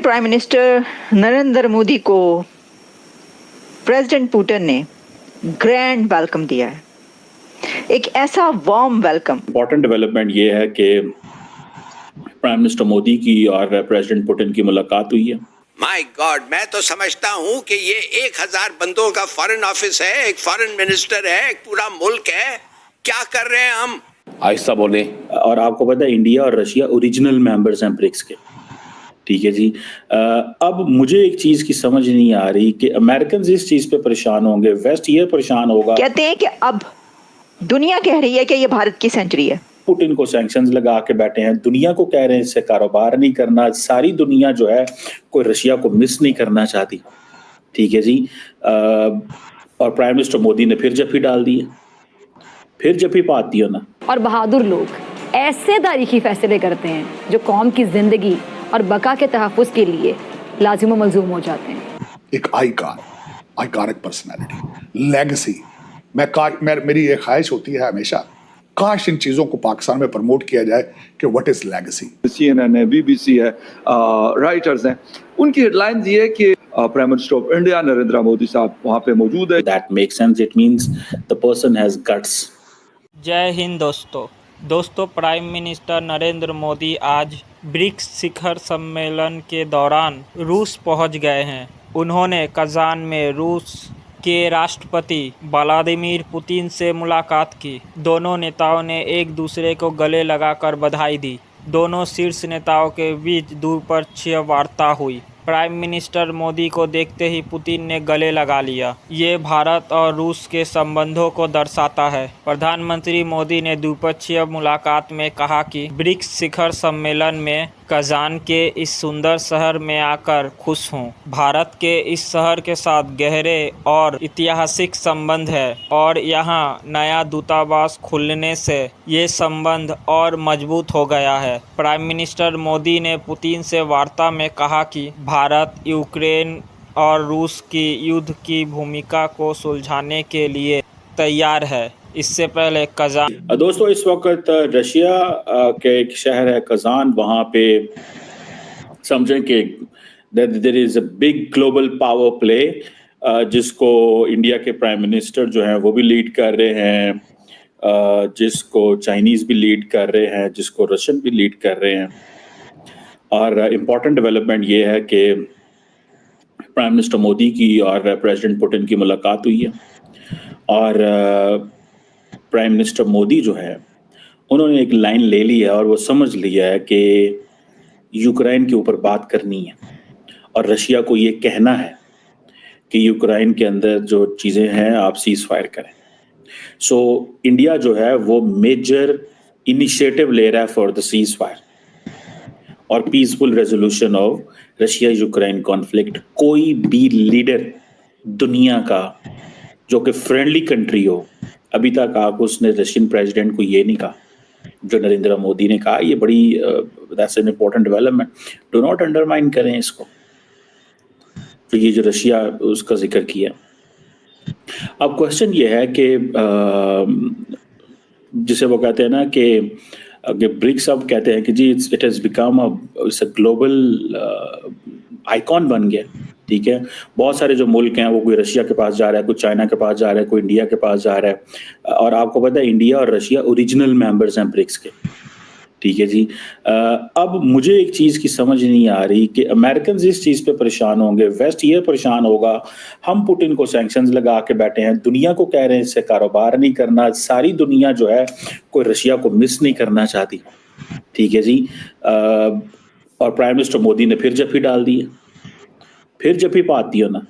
Prime minister Narendra Modi को president Putin ने grand welcome दिया है, एक ऐसा वार्म वेलकम। इम्पोर्टेंट डेवलपमेंट ये है कि प्राइम मिनिस्टर मोदी की और प्रेसिडेंट पुतिन की मुलाकात हुई है। माय गॉड, मैं तो समझता हूँ कि ये 1000 बंदों का फॉरेन ऑफिस है, एक फॉरेन मिनिस्टर है, एक पूरा मुल्क है। क्या कर रहे हैं हम? आहिस्ता बोले। और आपको पता है इंडिया और रशिया ओरिजिनल मेंबर्स हैं ब्रिक्स के, ठीक है जी। अब मुझे एक चीज की समझ नहीं आ रही कि अमेरिकन इस चीज पे परेशान होंगे, वेस्ट ये परेशान होगा। कहते हैं कि अब दुनिया कह रही है कि ये भारत की सेंचुरी है। पुतिन को सैंक्शंस लगा के बैठे हैं, दुनिया को कह रहे हैं इससे कारोबार नहीं करना। सारी दुनिया जो है कोई रशिया को मिस नहीं करना चाहती, ठीक है जी। और प्राइम मिनिस्टर मोदी ने फिर जफ्फी डाल दी है, फिर जफ्फी पाती हो ना। और बहादुर लोग ऐसे तारीखी फैसले करते हैं जो कौम की जिंदगी और बका के तहफ़्फ़ुज़ के लिए लाजिम व मलज़ूम हो जाते हैं। एक आइकॉनिक पर्सनैलिटी, लेगेसी। मेरी ये ख्वाहिश होती है हमेशा, काश इन चीज़ों को पाकिस्तान में प्रमोट किया जाए कि व्हाट इज लेगेसी। CNN है, BBC है, राइटर्स हैं, उनकी हेडलाइंस ये है कि prime minister of India Narendra Modi साहब वहाँ पे मौजूद है। That makes sense, it means the person has guts. जय हिंद दोस्तों, प्राइम मिनिस्टर नरेंद्र मोदी आज ब्रिक्स शिखर सम्मेलन के दौरान रूस पहुंच गए हैं। उन्होंने कजान में रूस के राष्ट्रपति व्लादिमीर पुतिन से मुलाकात की। दोनों नेताओं ने एक दूसरे को गले लगाकर बधाई दी। दोनों शीर्ष नेताओं के बीच द्विपक्षीय वार्ता हुई। प्राइम मिनिस्टर मोदी को देखते ही पुतिन ने गले लगा लिया। ये भारत और रूस के संबंधों को दर्शाता है। प्रधानमंत्री मोदी ने द्विपक्षीय मुलाकात में कहा कि ब्रिक्स शिखर सम्मेलन में कजान के इस सुंदर शहर में आकर खुश हूँ। भारत के इस शहर के साथ गहरे और ऐतिहासिक संबंध है और यहाँ नया दूतावास खुलने से ये संबंध और मजबूत हो गया है। प्राइम मिनिस्टर मोदी ने पुतिन से वार्ता में कहा कि भारत यूक्रेन और रूस की युद्ध की भूमिका को सुलझाने के लिए तैयार है। इससे पहले कजान। दोस्तों, इस वक्त रशिया के एक शहर है कजान, वहाँ पे समझें कि there is a big global power play जिसको इंडिया के प्राइम मिनिस्टर जो हैं वो भी लीड कर रहे हैं, जिसको चाइनीज़ भी लीड कर रहे हैं, जिसको रशियन भी लीड कर रहे हैं। और इम्पॉर्टेंट डेवलपमेंट ये है कि प्राइम मिनिस्टर मोदी की और प्रेसिडेंट पुतिन की मुलाकात हुई है। और प्राइम मिनिस्टर मोदी जो है उन्होंने एक लाइन ले ली है और वो समझ लिया है कि यूक्रेन के ऊपर बात करनी है और रशिया को ये कहना है कि यूक्रेन के अंदर जो चीज़ें हैं आप सीज फायर करें। सो इंडिया जो है वो मेजर इनिशिएटिव ले रहा है फॉर द सीज फायर और peaceful resolution of Russia Ukraine conflict. कोई भी लीडर दुनिया का जो कि फ्रेंडली कंट्री हो, अभी तक आप उसने रशियन प्रेसिडेंट को ये नहीं कहा जो नरेंद्र मोदी ने कहा। ये बड़ी that's an important development. Do not undermine करें इसको। तो ये जो रशिया उसका जिक्र किया। अब क्वेश्चन ये है कि जिसे वो कहते हैं ना कि ब्रिक्स अब कहते हैं कि जी it has become a global icon बन गया, ठीक है। बहुत सारे जो मुल्क हैं वो कोई रशिया के पास जा रहा है, कोई चाइना के पास जा रहा है, कोई इंडिया के पास जा रहा है। और आपको पता है इंडिया और रशिया ओरिजिनल मेंबर्स हैं ब्रिक्स के, ठीक है जी। अब मुझे एक चीज़ की समझ नहीं आ रही कि अमेरिकन इस चीज़ पे परेशान होंगे, वेस्ट ये परेशान होगा। हम पुतिन को सैंक्शंस लगा के बैठे हैं, दुनिया को कह रहे हैं इससे कारोबार नहीं करना। सारी दुनिया जो है कोई रशिया को मिस नहीं करना चाहती, ठीक है जी। और प्राइम मिनिस्टर मोदी ने फिर जफ्फी डाल दी है, फिर जफ्फी पाती हो ना।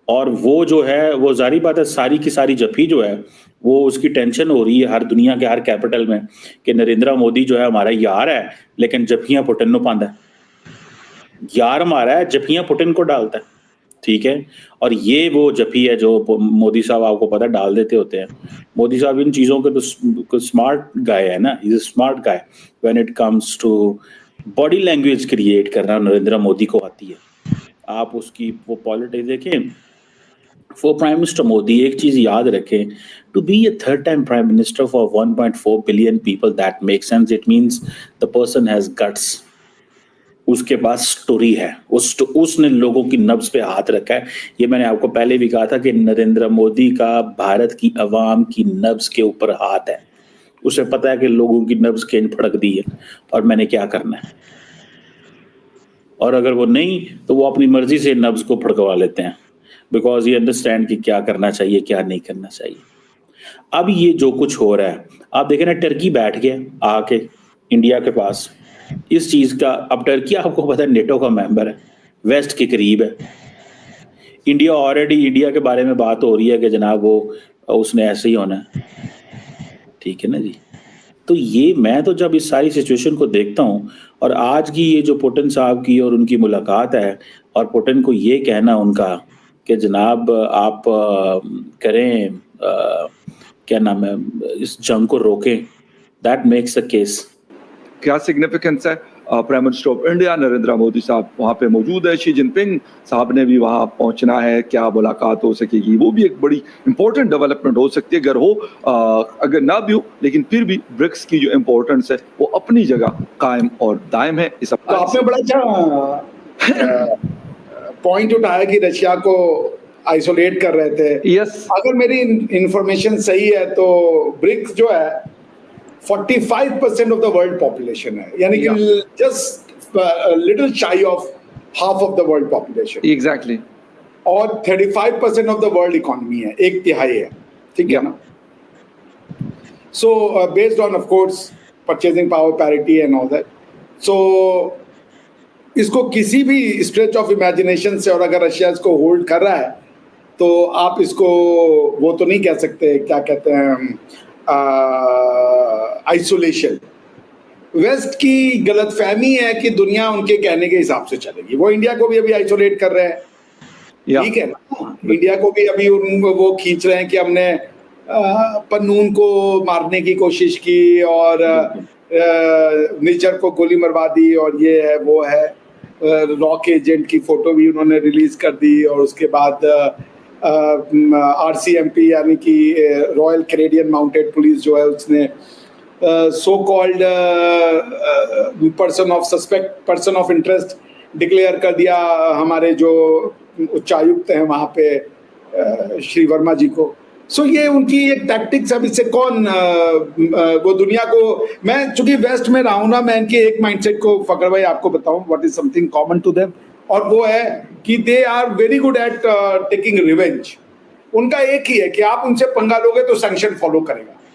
और वो जो है वो जारी बात है, सारी की सारी जफ्फी जो है वो उसकी टेंशन हो रही है हर दुनिया के हर कैपिटल में कि नरेंद्र मोदी जो है हमारा यार है लेकिन जफ्फियां पुतिन को पाता है। यार हमारा है, जफ्फियां पुतिन को डालता है, ठीक है। और ये वो जफ्फी है जो मोदी साहब आपको पता डाल देते होते हैं। मोदी साहब इन चीज़ों के तो स्मार्ट गाय है ना, is a smart guy when it comes to body language create करना। नरेंद्र मोदी को आती है। आप उसकी वो पॉलिटिक्स देखें। फॉर प्राइम मिनिस्टर मोदी एक चीज याद रखें, to be a third time prime minister for 1.4 billion people, that makes sense. It means the person has guts, उसके पास स्टोरी है, उसने लोगों की नब्ज पे हाथ रखा है। ये मैंने आपको पहले भी कहा था कि नरेंद्र मोदी का भारत की अवाम की नब्ज के ऊपर हाथ है। उसे पता है कि लोगों की नब्ज केंज फड़क दी है और मैंने क्या करना है, और अगर वो नहीं तो वो अपनी मर्जी से नब्ज को फड़कवा लेते हैं, बिकॉज ये अंडरस्टैंड कि क्या करना चाहिए क्या नहीं करना चाहिए। अब ये जो कुछ हो रहा है, आप देखें ना, टर्की बैठ गया आके इंडिया के पास इस चीज का। अब टर्की आपको पता है नेटो का मेंबर है, वेस्ट के करीब है। इंडिया ऑलरेडी, इंडिया के बारे में बात हो रही है कि जनाब वो उसने ऐसे ही होना है, ठीक है ना जी। तो ये मैं तो जब इस सारी सिचुएशन को देखता हूँ, और आज की ये जो पुतिन साहब की और उनकी मुलाकात है, और पुतिन को ये कहना उनका कि जनाब आप करें क्या नाम है, इस जंग को रोकें, दैट मेक्स अ केस। क्या सिग्निफिकेंस है prime minister of India Narendra Modi साहब वहाँ पे मौजूद है, शी जिनपिंग साहब ने भी वहाँ पहुँचना है, क्या मुलाकात हो सकेगी, वो भी एक बड़ी इंपॉर्टेंट डेवलपमेंट हो सकती है। अगर हो अगर ना भी हो, लेकिन फिर भी ब्रिक्स की जो इम्पोर्टेंस है वो अपनी जगह कायम और दायम है। इस तो आपने बड़ा अच्छा पॉइंट उठाया कि रशिया को आइसोलेट कर रहे थे। यस, अगर मेरी इंफॉर्मेशन सही है तो ब्रिक्स जो है 45% ऑफ द वर्ल्ड पॉपुलेशन है, यानी कि जस्ट लिटिल शाई of half of the world population. Exactly. और 35% ऑफ द वर्ल्ड इकोनॉमी है, एक तिहाई है, ठीक है ना। So based on of course purchasing power parity and all that, so इसको किसी भी स्ट्रेच ऑफ इमेजिनेशन से, और अगर रशिया इसको होल्ड कर रहा है तो आप इसको वो तो नहीं कह सकते, क्या कहते हैं, आइसोलेशन। वेस्ट की गलतफहमी है कि दुनिया उनके कहने के हिसाब से चलेगी। वो इंडिया को भी अभी आइसोलेट कर रहे हैं, ठीक है ना। इंडिया को भी अभी वो खींच रहे हैं कि हमने पन्नून को मारने की कोशिश की और निज्जर को गोली मरवा दी, और ये है वो है। रॉक एजेंट की फोटो भी उन्होंने रिलीज कर दी, और उसके बाद RCMP यानी कि रॉयल कैनेडियन माउंटेड पुलिस जो है उसने so called person of interest declare कर दिया हमारे जो उच्चायुक्त हैं वहाँ पे श्री वर्मा जी को। सो ये उनकी एक टैक्टिक्स। अब इससे कौन वो दुनिया को, मैं चूंकि वेस्ट में रहा हूँ ना, मैं इनके एक माइंडसेट को फकर भाई आपको बताऊं what is something common to them, और वो है कि they are very good at taking revenge. उनका एक ही है कि आप उनसे पंगा लोगे तो सैंक्शन फॉलो करेगा।